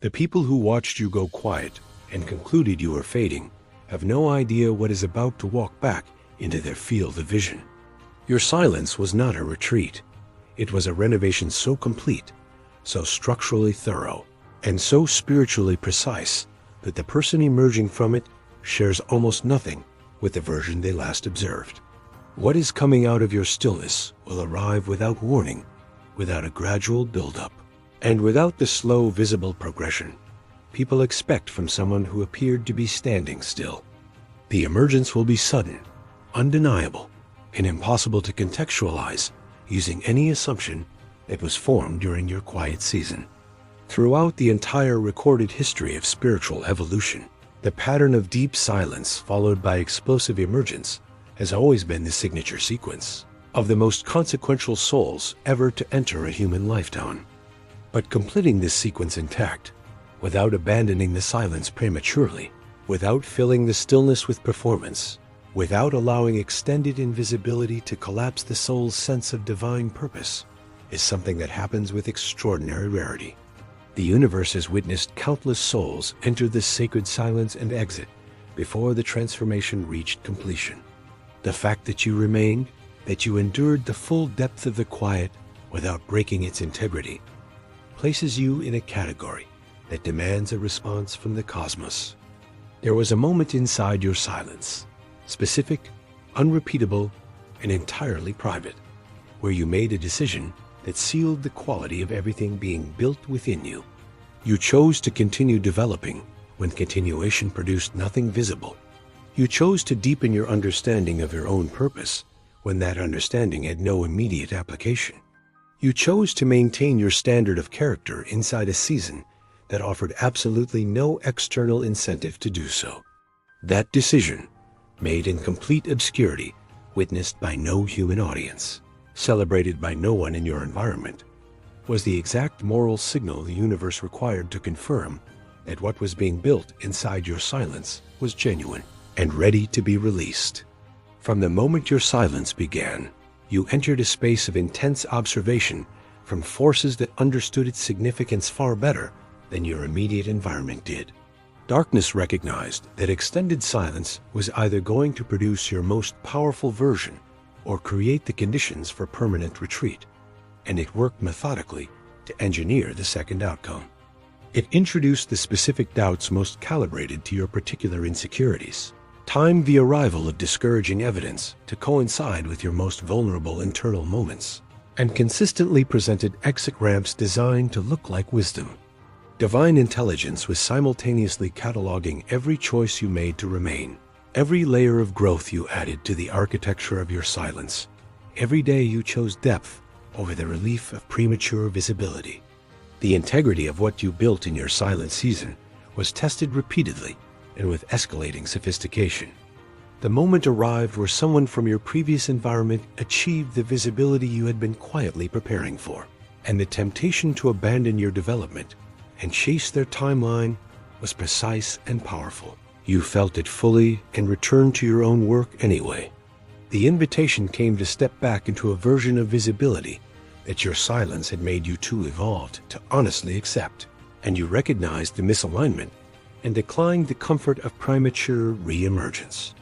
The people who watched you go quiet and concluded you were fading have no idea what is about to walk back into their field of vision. Your silence was not a retreat. It was a renovation so complete, so structurally thorough, and so spiritually precise that the person emerging from it shares almost nothing with the version they last observed. What is coming out of your stillness will arrive without warning, without a gradual build-up, and without the slow, visible progression people expect from someone who appeared to be standing still. The emergence will be sudden, undeniable, and impossible to contextualize using any assumption that was formed during your quiet season. Throughout the entire recorded history of spiritual evolution, the pattern of deep silence followed by explosive emergence has always been the signature sequence of the most consequential souls ever to enter a human lifetime. But completing this sequence intact, without abandoning the silence prematurely, without filling the stillness with performance, without allowing extended invisibility to collapse the soul's sense of divine purpose, is something that happens with extraordinary rarity. The universe has witnessed countless souls enter this sacred silence and exit before the transformation reached completion. The fact that you remained, that you endured the full depth of the quiet without breaking its integrity, places you in a category that demands a response from the cosmos. There was a moment inside your silence, specific, unrepeatable, and entirely private, where you made a decision that sealed the quality of everything being built within you. You chose to continue developing when continuation produced nothing visible. You chose to deepen your understanding of your own purpose when that understanding had no immediate application. You chose to maintain your standard of character inside a season that offered absolutely no external incentive to do so. That decision, made in complete obscurity, witnessed by no human audience, celebrated by no one in your environment, was the exact moral signal the universe required to confirm that what was being built inside your silence was genuine and ready to be released. From the moment your silence began, you entered a space of intense observation from forces that understood its significance far better than your immediate environment did. Darkness recognized that extended silence was either going to produce your most powerful version or create the conditions for permanent retreat, and it worked methodically to engineer the second outcome. It introduced the specific doubts most calibrated to your particular insecurities, timed the arrival of discouraging evidence to coincide with your most vulnerable internal moments, and consistently presented exit ramps designed to look like wisdom. Divine intelligence was simultaneously cataloging every choice you made to remain, every layer of growth you added to the architecture of your silence. Every day you chose depth over the relief of premature visibility. The integrity of what you built in your silent season was tested repeatedly and with escalating sophistication. The moment arrived where someone from your previous environment achieved the visibility you had been quietly preparing for, and the temptation to abandon your development and chase their timeline was precise and powerful. You felt it fully and returned to your own work anyway. The invitation came to step back into a version of visibility that your silence had made you too evolved to honestly accept, and you recognized the misalignment and declined the comfort of premature re-emergence.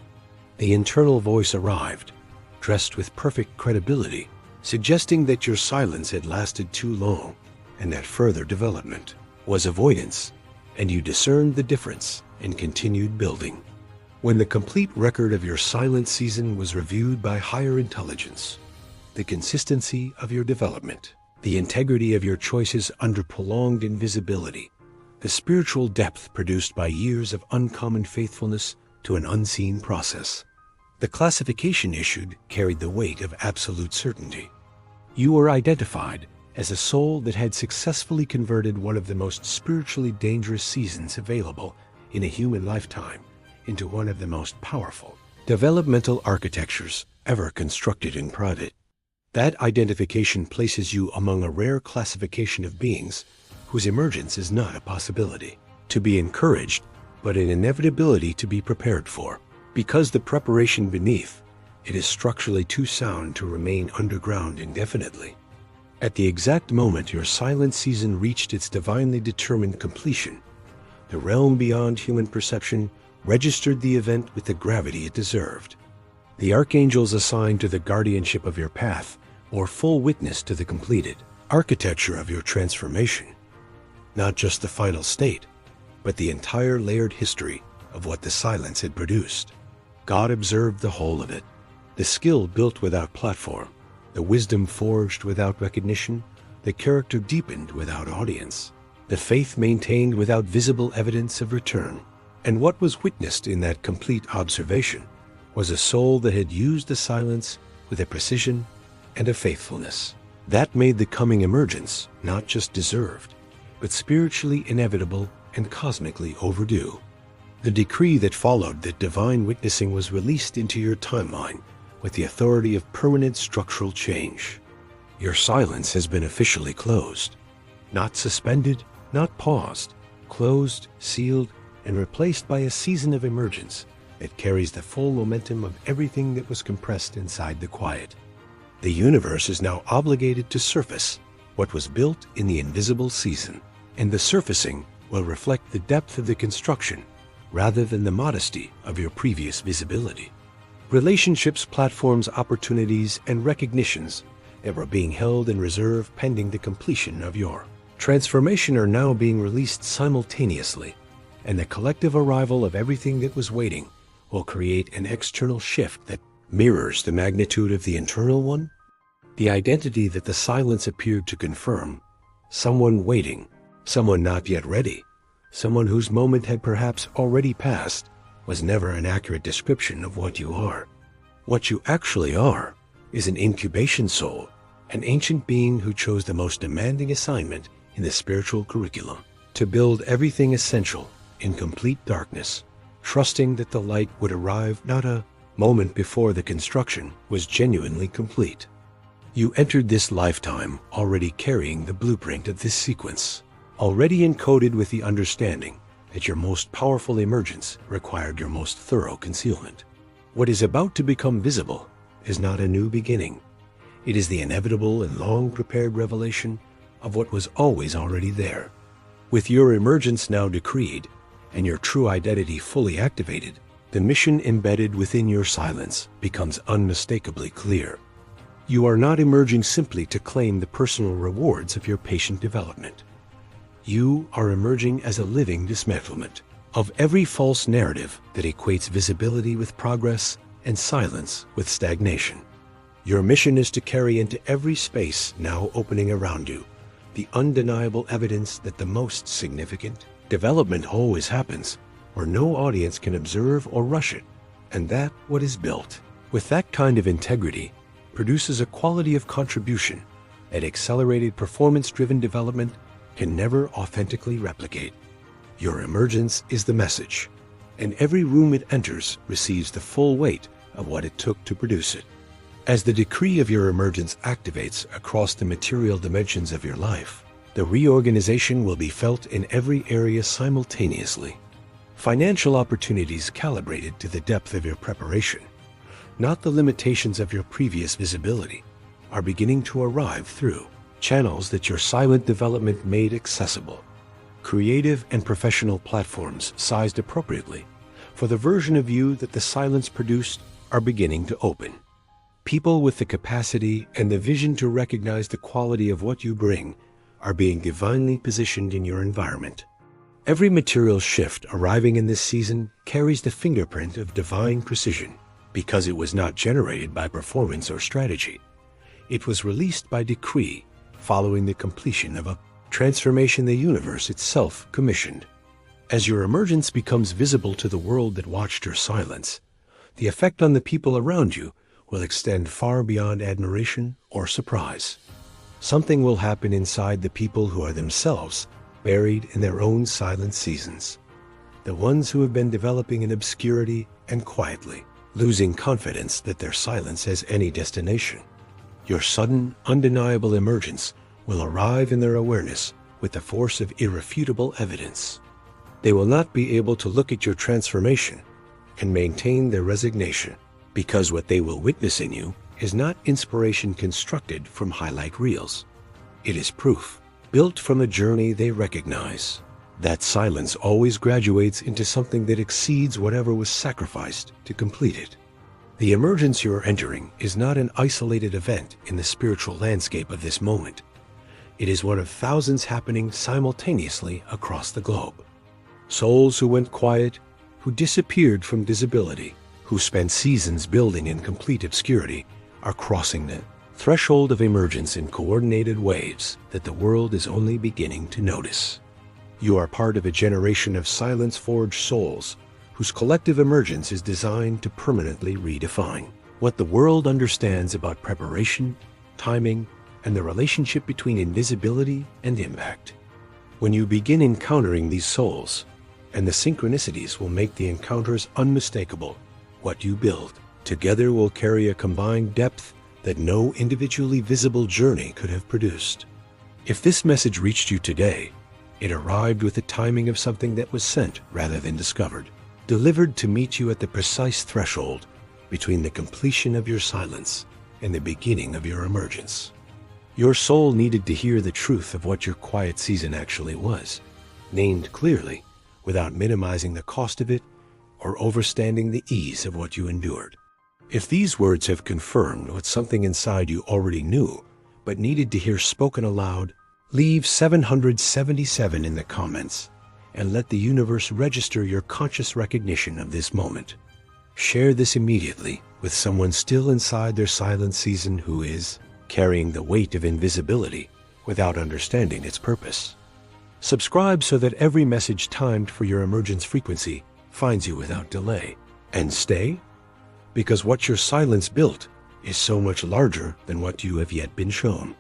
The internal voice arrived, dressed with perfect credibility, suggesting that your silence had lasted too long and that further development was avoidance, and you discerned the difference and continued building. When the complete record of your silent season was reviewed by higher intelligence, the consistency of your development, the integrity of your choices under prolonged invisibility, the spiritual depth produced by years of uncommon faithfulness to an unseen process, the classification issued carried the weight of absolute certainty. You were identified as a soul that had successfully converted one of the most spiritually dangerous seasons available in a human lifetime into one of the most powerful developmental architectures ever constructed in private. That identification places you among a rare classification of beings whose emergence is not a possibility to be encouraged, but an inevitability to be prepared for, because the preparation beneath it is structurally too sound to remain underground indefinitely. At the exact moment your silent season reached its divinely determined completion, the realm beyond human perception registered the event with the gravity it deserved. The archangels assigned to the guardianship of your path bore full witness to the completed architecture of your transformation. Not just the final state, but the entire layered history of what the silence had produced. God observed the whole of it. The skill built without platform, the wisdom forged without recognition, the character deepened without audience, the faith maintained without visible evidence of return. And what was witnessed in that complete observation was a soul that had used the silence with a precision and a faithfulness that made the coming emergence not just deserved, but spiritually inevitable and cosmically overdue. The decree that followed that divine witnessing was released into your timeline with the authority of permanent structural change. Your silence has been officially closed. Not suspended, not paused, closed, sealed, and replaced by a season of emergence that carries the full momentum of everything that was compressed inside the quiet. The universe is now obligated to surface what was built in the invisible season, and the surfacing will reflect the depth of the construction rather than the modesty of your previous visibility. Relationships, platforms, opportunities, and recognitions that were being held in reserve pending the completion of your transformation are now being released simultaneously, and the collective arrival of everything that was waiting will create an external shift that mirrors the magnitude of the internal one. The identity that the silence appeared to confirm, someone waiting, someone not yet ready, someone whose moment had perhaps already passed, was never an accurate description of what you are. What you actually are is an incubation soul, an ancient being who chose the most demanding assignment in the spiritual curriculum, to build everything essential in complete darkness, trusting that the light would arrive not a moment before the construction was genuinely complete. You entered this lifetime already carrying the blueprint of this sequence, already encoded with the understanding that your most powerful emergence required your most thorough concealment. What is about to become visible is not a new beginning. It is the inevitable and long-prepared revelation of what was always already there. With your emergence now decreed and your true identity fully activated, the mission embedded within your silence becomes unmistakably clear. You are not emerging simply to claim the personal rewards of your patient development. You are emerging as a living dismantlement of every false narrative that equates visibility with progress and silence with stagnation. Your mission is to carry into every space now opening around you the undeniable evidence that the most significant development always happens where no audience can observe or rush it, and that what is built with that kind of integrity produces a quality of contribution that accelerated performance-driven development can never authentically replicate. Your emergence is the message, and every room it enters receives the full weight of what it took to produce it. As the decree of your emergence activates across the material dimensions of your life, the reorganization will be felt in every area simultaneously. Financial opportunities calibrated to the depth of your preparation, not the limitations of your previous visibility, are beginning to arrive through channels that your silent development made accessible. Creative and professional platforms sized appropriately for the version of you that the silence produced are beginning to open. People with the capacity and the vision to recognize the quality of what you bring are being divinely positioned in your environment. Every material shift arriving in this season carries the fingerprint of divine precision because it was not generated by performance or strategy. It was released by decree following the completion of a transformation the universe itself commissioned. As your emergence becomes visible to the world that watched your silence, the effect on the people around you will extend far beyond admiration or surprise. Something will happen inside the people who are themselves buried in their own silent seasons, the ones who have been developing in obscurity and quietly, losing confidence that their silence has any destination. Your sudden, undeniable emergence will arrive in their awareness with the force of irrefutable evidence. They will not be able to look at your transformation and maintain their resignation, because what they will witness in you is not inspiration constructed from highlight reels. It is proof, built from the journey they recognize, that silence always graduates into something that exceeds whatever was sacrificed to complete it. The emergence you are entering is not an isolated event in the spiritual landscape of this moment. It is one of thousands happening simultaneously across the globe. Souls who went quiet, who disappeared from visibility, who spent seasons building in complete obscurity, are crossing the threshold of emergence in coordinated waves that the world is only beginning to notice. You are part of a generation of silence-forged souls whose collective emergence is designed to permanently redefine what the world understands about preparation, timing, and the relationship between invisibility and impact. When you begin encountering these souls, and the synchronicities will make the encounters unmistakable, what you build together will carry a combined depth that no individually visible journey could have produced. If this message reached you today, it arrived with the timing of something that was sent rather than discovered, delivered to meet you at the precise threshold between the completion of your silence and the beginning of your emergence. Your soul needed to hear the truth of what your quiet season actually was, named clearly, without minimizing the cost of it or overstanding the ease of what you endured. If these words have confirmed what something inside you already knew, but needed to hear spoken aloud, leave 777 in the comments and let the universe register your conscious recognition of this moment. Share this immediately with someone still inside their silent season who is carrying the weight of invisibility without understanding its purpose. Subscribe so that every message timed for your emergence frequency finds you without delay. And stay, because what your silence built is so much larger than what you have yet been shown.